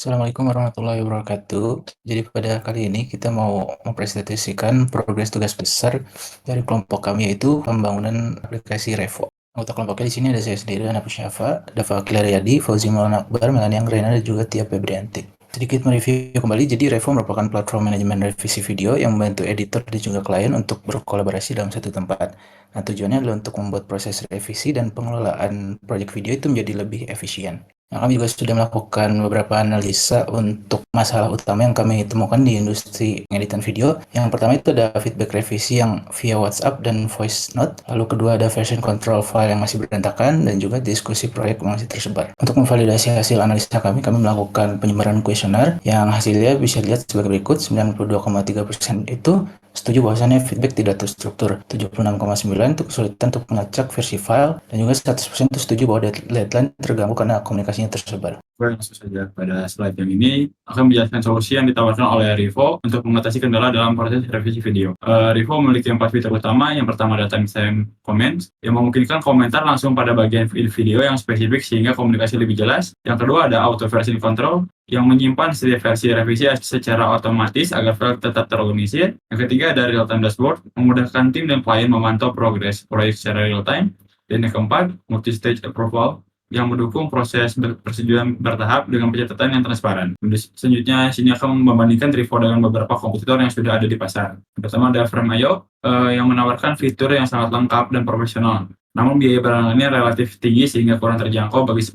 Assalamualaikum warahmatullahi wabarakatuh. Jadi pada kali ini kita mau mempresentasikan progres tugas besar dari kelompok kami yaitu pembangunan aplikasi Revo. Anggota kelompoknya di sini ada saya sendiri, Ana Syafa, Dava Kilaryadi, Fauzi Maulana Akbar, Melani Anggrena, dan juga Tia Febrianti. Sedikit mereview kembali, jadi Revo merupakan platform manajemen revisi video yang membantu editor dan juga klien untuk berkolaborasi dalam satu tempat. Nah, tujuannya adalah untuk membuat proses revisi dan pengelolaan proyek video itu menjadi lebih efisien. Nah, kami juga sudah melakukan beberapa analisa untuk masalah utama yang kami temukan di industri pengeditan video. Yang pertama itu ada feedback revisi yang via WhatsApp dan voice note. Lalu kedua ada version control file yang masih berantakan dan juga diskusi proyek yang masih tersebar. Untuk memvalidasi hasil analisa kami melakukan penyebaran kuesioner yang hasilnya bisa dilihat sebagai berikut. 92,3% itu setuju bahwasannya feedback tidak terstruktur, 76,9% itu kesulitan untuk melacak versi file, dan juga 100% itu setuju bahwa deadline terganggu karena komunikasinya tersebar. Langsung saja pada slide yang ini akan menjelaskan solusi yang ditawarkan oleh Revo untuk mengatasi kendala dalam proses revisi video. Revo memiliki 4 fitur utama. Yang pertama ada timestamp comments yang memungkinkan komentar langsung pada bagian video yang spesifik sehingga komunikasi lebih jelas. Yang kedua ada auto version control yang menyimpan setiap versi revisi secara otomatis agar file tetap terorganisir. Yang ketiga ada real time dashboard memudahkan tim dan klien memantau progres proyek secara real time. Dan yang keempat multi stage approval yang mendukung proses persetujuan bertahap dengan pencatatan yang transparan. Selanjutnya, sini akan membandingkan Revo dengan beberapa kompetitor yang sudah ada di pasar. Pertama ada Frame.io yang menawarkan fitur yang sangat lengkap dan profesional. Namun biaya berlangganannya relatif tinggi sehingga kurang terjangkau bagi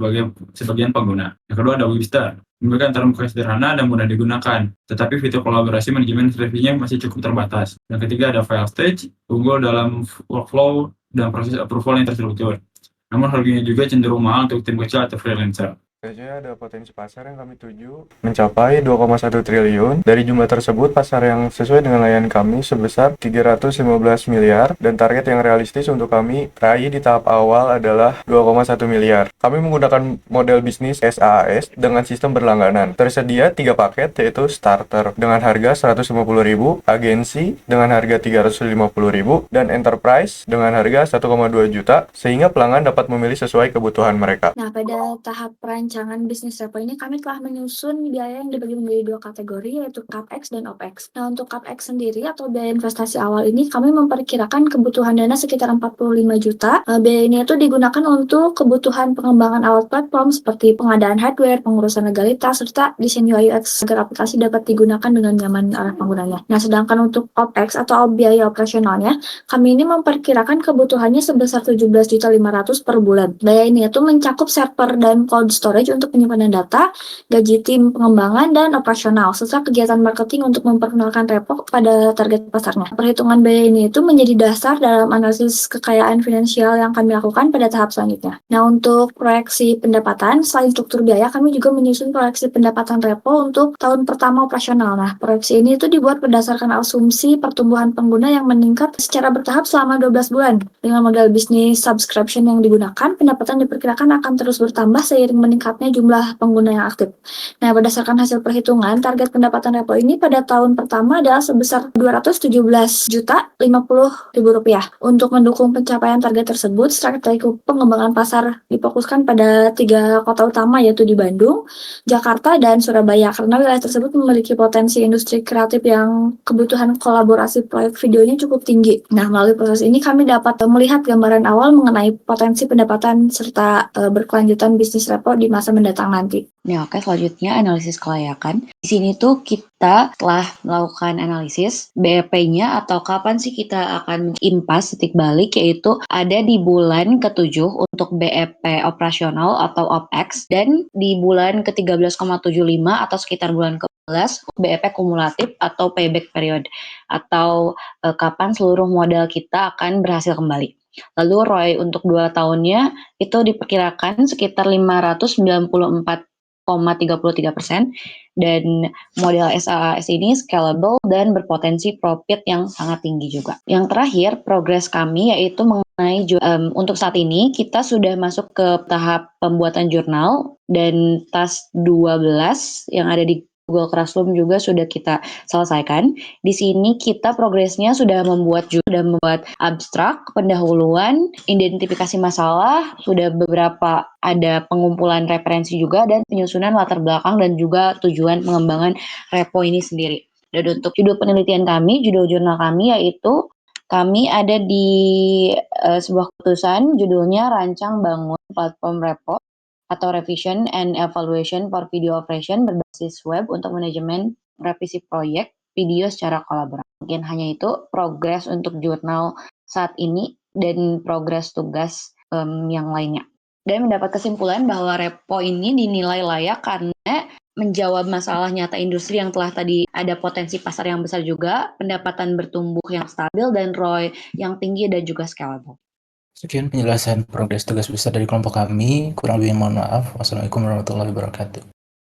sebagian pengguna. Yang kedua ada Webstar, memberikan termuka sederhana dan mudah digunakan, tetapi fitur kolaborasi manajemen revisinya masih cukup terbatas. Yang ketiga ada FileStage, unggul dalam workflow dan proses approval yang terstruktur. Namun harganya juga cenderung mahal untuk tim kecil atau freelancer. Selanjutnya ada potensi pasar yang kami tuju mencapai 2,1 triliun. Dari jumlah tersebut, pasar yang sesuai dengan layanan kami sebesar 315 miliar dan target yang realistis untuk kami raih di tahap awal adalah 2,1 miliar. Kami menggunakan model bisnis SaaS dengan sistem berlangganan. Tersedia 3 paket yaitu starter dengan harga 150.000, agensi dengan harga 350.000, dan enterprise dengan harga 1,2 juta sehingga pelanggan dapat memilih sesuai kebutuhan mereka. Nah, pada tahap perancangan bisnis Revo ini kami telah menyusun biaya yang dibagi menjadi 2 kategori yaitu CapEx dan OpEx. Nah, untuk CapEx sendiri atau biaya investasi awal ini kami memperkirakan kebutuhan dana sekitar 45 juta. Biaya ini itu digunakan untuk kebutuhan pengembangan alat platform seperti pengadaan hardware, pengurusan legalitas, serta desain UI UX agar aplikasi dapat digunakan dengan nyaman oleh penggunanya. Nah, sedangkan untuk OpEx atau biaya operasionalnya, kami ini memperkirakan kebutuhannya sebesar 17.500.000 per bulan. Biaya ini itu mencakup server dan cloud storage untuk penyimpanan data, gaji tim pengembangan, dan operasional, serta kegiatan marketing untuk memperkenalkan Revo pada target pasarnya. Perhitungan biaya ini itu menjadi dasar dalam analisis kekayaan finansial yang kami lakukan pada tahap selanjutnya. Nah, untuk proyeksi pendapatan, selain struktur biaya, kami juga menyusun proyeksi pendapatan Revo untuk tahun pertama operasional. Nah, proyeksi ini itu dibuat berdasarkan asumsi pertumbuhan pengguna yang meningkat secara bertahap selama 12 bulan. Dengan model bisnis subscription yang digunakan, pendapatan diperkirakan akan terus bertambah seiring meningkatnya jumlah pengguna yang aktif. Nah, berdasarkan hasil perhitungan, target pendapatan Revo ini pada tahun pertama adalah sebesar 217.050.000 rupiah. Untuk mendukung pencapaian target tersebut, strategi pengembangan pasar difokuskan pada 3 kota utama yaitu di Bandung, Jakarta, dan Surabaya karena wilayah tersebut memiliki potensi industri kreatif yang kebutuhan kolaborasi proyek videonya cukup tinggi. Nah, melalui proses ini kami dapat melihat gambaran awal mengenai potensi pendapatan serta berkelanjutan bisnis Revo di masa mendatang nanti. Nah, oke, selanjutnya analisis kelayakan. Di sini tuh kita telah melakukan analisis BEP-nya atau kapan sih kita akan impas titik balik, yaitu ada di bulan ke-7 untuk BEP operasional atau OpEx dan di bulan ke-13,75 atau sekitar bulan ke-11 BEP kumulatif atau payback period atau kapan seluruh modal kita akan berhasil kembali. Lalu ROI untuk 2 tahunnya itu diperkirakan sekitar 594,33% dan model SaaS ini scalable dan berpotensi profit yang sangat tinggi juga. Yang terakhir, progres kami yaitu mengenai untuk saat ini kita sudah masuk ke tahap pembuatan jurnal dan task 12 yang ada di Google Classroom juga sudah kita selesaikan. Di sini kita progresnya sudah membuat abstrak, pendahuluan, identifikasi masalah, sudah beberapa ada pengumpulan referensi juga, dan penyusunan latar belakang dan juga tujuan pengembangan repo ini sendiri. Dan untuk judul penelitian kami, judul jurnal kami yaitu kami ada di sebuah keputusan judulnya Rancang Bangun Platform Repo atau Revision and Evaluation for Video Operation berbasis web untuk manajemen revisi proyek video secara kolaboratif. Mungkin hanya itu progres untuk jurnal saat ini dan progres tugas yang lainnya. Dan mendapat kesimpulan bahwa repo ini dinilai layak karena menjawab masalah nyata industri yang telah tadi ada potensi pasar yang besar juga, pendapatan bertumbuh yang stabil, dan ROI yang tinggi dan juga scalable. Sekian penjelasan progres tugas besar dari kelompok kami. Kurang lebih mohon maaf. Wassalamualaikum warahmatullahi wabarakatuh.